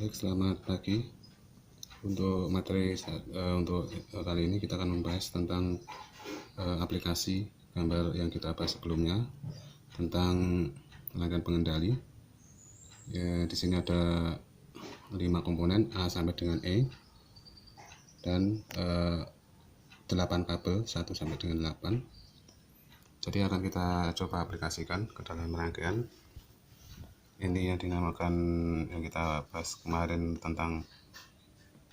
Baik, selamat pagi. Untuk materi kali ini kita akan membahas tentang aplikasi gambar yang kita bahas sebelumnya tentang rangkaian pengendali. Ya, di sini ada 5 komponen A sampai dengan E dan 8 kabel 1 sampai dengan 8. Jadi akan kita coba aplikasikan ke dalam rangkaian. Ini yang dinamakan yang kita bahas kemarin tentang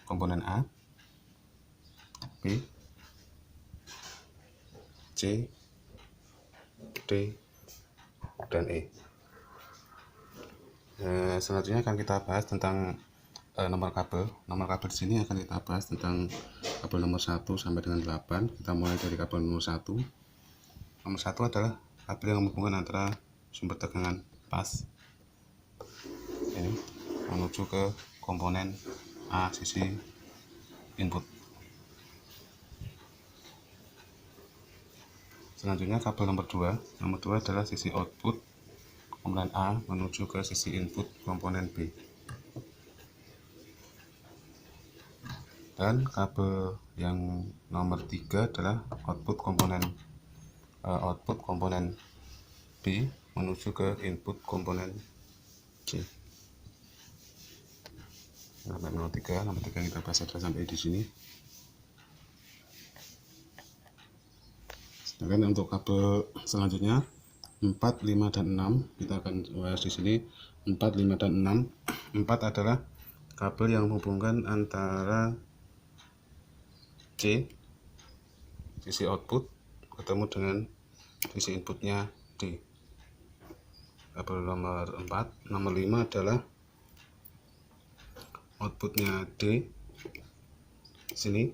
komponen A, B, C, D, dan E. Selanjutnya akan kita bahas tentang nomor kabel. Nomor kabel di sini akan kita bahas tentang kabel nomor 1 sampai dengan 8. Kita mulai dari kabel nomor 1. Nomor 1 adalah kabel yang menghubungkan antara sumber tegangan pas ini menuju ke komponen A sisi input. Selanjutnya kabel nomor 2. Nomor 2 adalah sisi output komponen A menuju ke sisi input komponen B. Dan kabel yang nomor 3 adalah output komponen B menuju ke input komponen C. Sampai nomor 3 kita bahas adalah sampai di sini. Sedangkan untuk kabel selanjutnya 4, 5, dan 6 kita akan bahas di sini. 4, 5, dan 6. 4 adalah kabel yang menghubungkan antara C sisi output ketemu dengan sisi inputnya D. Kabel nomor 4. Nomor 5 adalah outputnya D sini,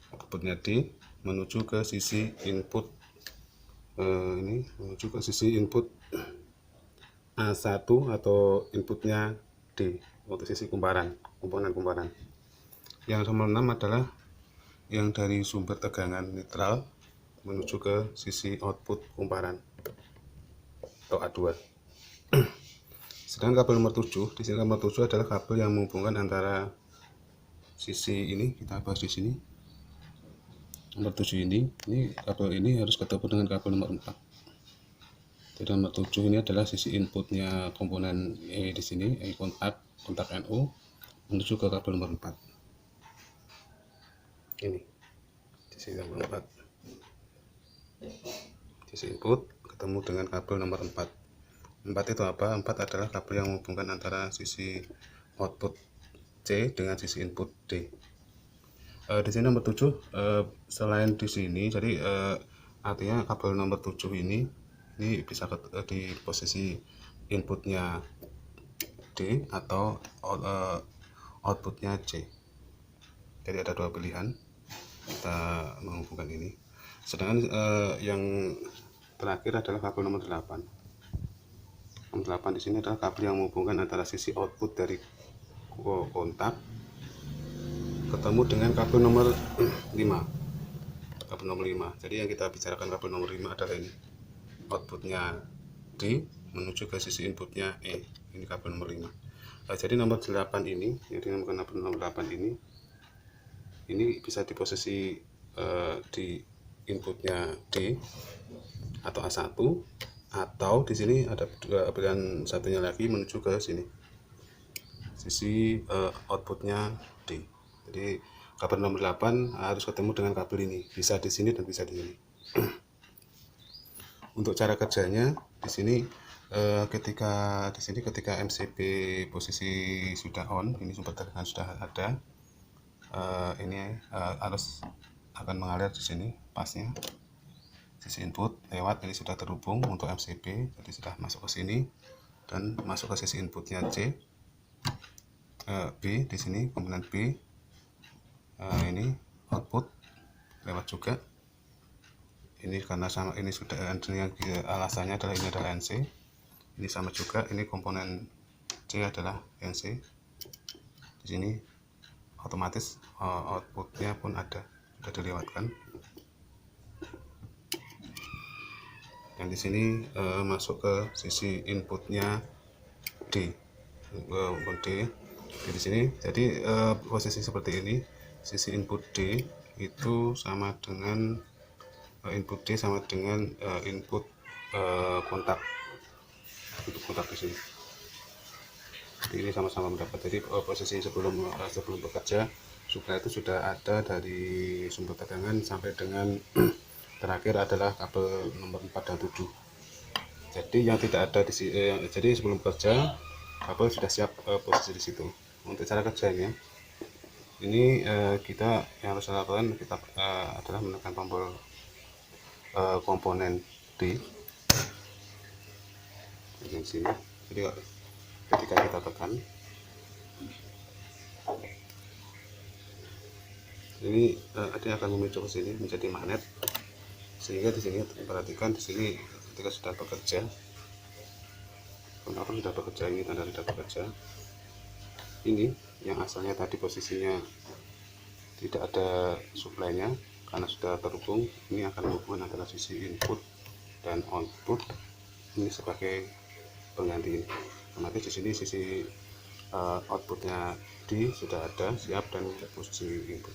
outputnya D menuju ke sisi input ini menuju ke sisi input A1 atau inputnya D untuk sisi komponen kumparan. Yang nomor 6 adalah yang dari sumber tegangan netral menuju ke sisi output kumparan atau A2. Sedangkan kabel nomor 7, di sini nomor 7 adalah kabel yang menghubungkan antara sisi ini, kita bahas di sini. Nomor 7 ini kabel ini harus ketemu dengan kabel nomor 4. Jadi nomor 7 ini adalah sisi inputnya komponen E di sini, E kontak NO menuju ke kabel nomor 4. Ini sisi nomor 4. Sisi input ketemu dengan kabel nomor 4. 4 itu apa? 4 adalah kabel yang menghubungkan antara sisi output C dengan sisi input D. Di sini nomor 7 selain di sini, jadi artinya kabel nomor 7 ini bisa di posisi inputnya D atau outputnya C. Jadi ada dua pilihan kita menghubungkan ini. Sedangkan yang terakhir adalah kabel nomor 8. Nomor 8 di sini adalah kabel yang menghubungkan antara sisi output dari kontak ketemu dengan kabel nomor 5. Kabel nomor 5. Jadi yang kita bicarakan kabel nomor 5 adalah ini. Outputnya D menuju ke sisi inputnya E. Ini kabel nomor 5. Jadi nomor 8 ini, jadi kabel nomor 8 ini bisa di posisi di inputnya D atau A1, atau di sini ada pilihan satunya lagi menuju ke sini, sisi outputnya D. Jadi kabel nomor 8 harus ketemu dengan kabel ini, bisa di sini dan bisa di sini. Untuk cara kerjanya di sini ketika MCB posisi sudah on, ini sumber tegangan sudah ada, ini harus akan mengalir di sini pasnya, sisi input lewat ini sudah terhubung untuk MCB, jadi sudah masuk ke sini dan masuk ke sisi inputnya C. B di sini komponen B, ini output lewat juga. Ini karena sama, ini sudah alasannya adalah ini adalah NC, ini sama juga, ini komponen C adalah NC. Di sini otomatis outputnya pun ada, sudah dilewatkan. Yang di sini masuk ke sisi inputnya D. maupun D di sini. Jadi posisi seperti ini, sisi input D itu sama dengan input D sama dengan input kontak di sini. Jadi ini sama-sama mendapat. Jadi posisi sebelum bekerja, suplai itu sudah ada dari sumber tegangan sampai dengan terakhir adalah kabel nomor 4 dan 7. Jadi yang tidak ada di sini, jadi sebelum bekerja kabel sudah siap posisi di situ. Untuk cara kerjanya, ini kita yang harus lakukan adalah menekan tombol komponen D di sini. Jadi ketika kita tekan, ini dia akan memicu ke sini menjadi magnet, sehingga di sini perhatikan di sini ketika sudah bekerja, kontaktor sudah bekerja, ini tanda sudah bekerja. Ini yang asalnya tadi posisinya tidak ada suplainya, karena sudah terhubung, ini akan menghubungkan antara sisi input dan output ini sebagai pengganti ini. Otomatis di sini sisi outputnya D sudah ada siap dan posisi input.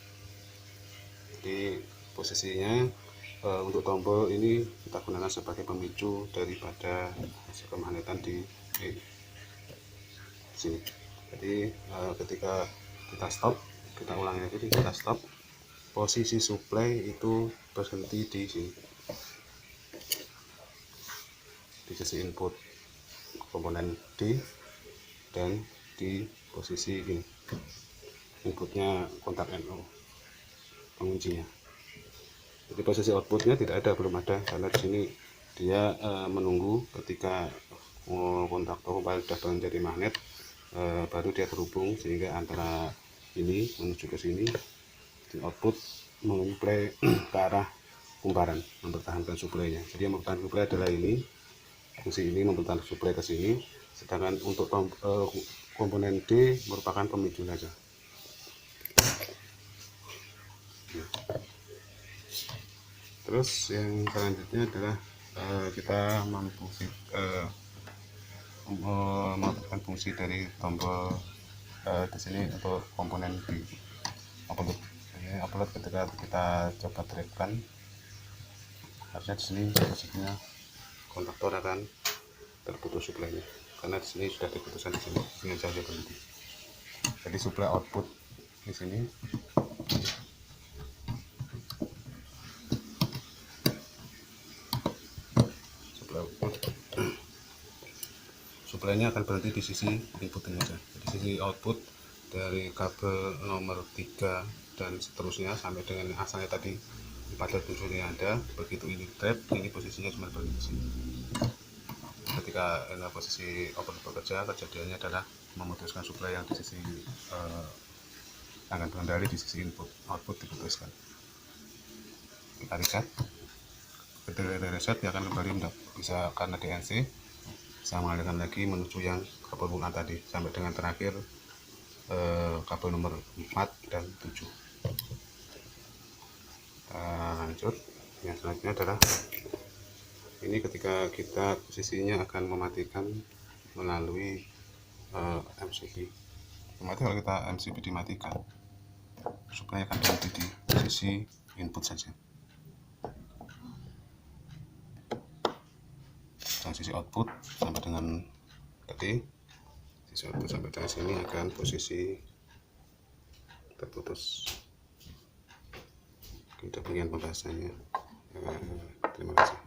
Jadi posisinya untuk tombol ini kita gunakan sebagai pemicu daripada kemagnetan di sini. Jadi ketika kita stop, kita ulangi lagi, kita stop, posisi supply itu berhenti di sini, di sisi input komponen D, dan di posisi ini inputnya kontak NO penguncinya. Jadi posisi outputnya tidak ada, belum ada, karena di sini dia menunggu ketika kontaktor sudah menjadi magnet, baru dia terhubung, sehingga antara ini menuju ke sini, di output menguplai ke arah kumparan, mempertahankan suplainya. Jadi yang mempertahankan suplai adalah ini, fungsi ini mempertahankan suplai ke sini, sedangkan untuk komponen D merupakan pemicu saja. Terus yang selanjutnya adalah kita melakukan fungsi dari tombol di sini untuk komponen D upload. Ini upload ketika kita coba terapkan, harusnya di sini posisinya kontaktor akan terputus suplainya, karena di sini sudah diputuskan di sini saja berhenti. Jadi suplai output di sini suplainya akan berhenti di sisi inputnya saja. Jadi sisi output dari kabel nomor 3 dan seterusnya sampai dengan asalnya tadi 4 dan 7 ini ada, begitu ini trap, ini posisinya cuma berhenti di sini. Ketika posisi open bekerja, kejadiannya adalah memutuskan suplai yang di sisi akan pengendali di sisi input, output diputuskan. Kita reset, ketika reset dia akan kembali bisa, karena DNC bisa mengalirkan lagi menuju yang kabel bulan tadi sampai dengan terakhir kabel nomor 4 dan 7. Lanjut, yang selanjutnya adalah ini ketika kita posisinya akan mematikan melalui MCB. Otomatis kalau kita MCB dimatikan, suplai akan berhenti di posisi input saja, dan sisi output sampai dengan tadi, sisi output sampai dengan sini akan posisi terputus. Kita bagian pembahasannya. Terima kasih.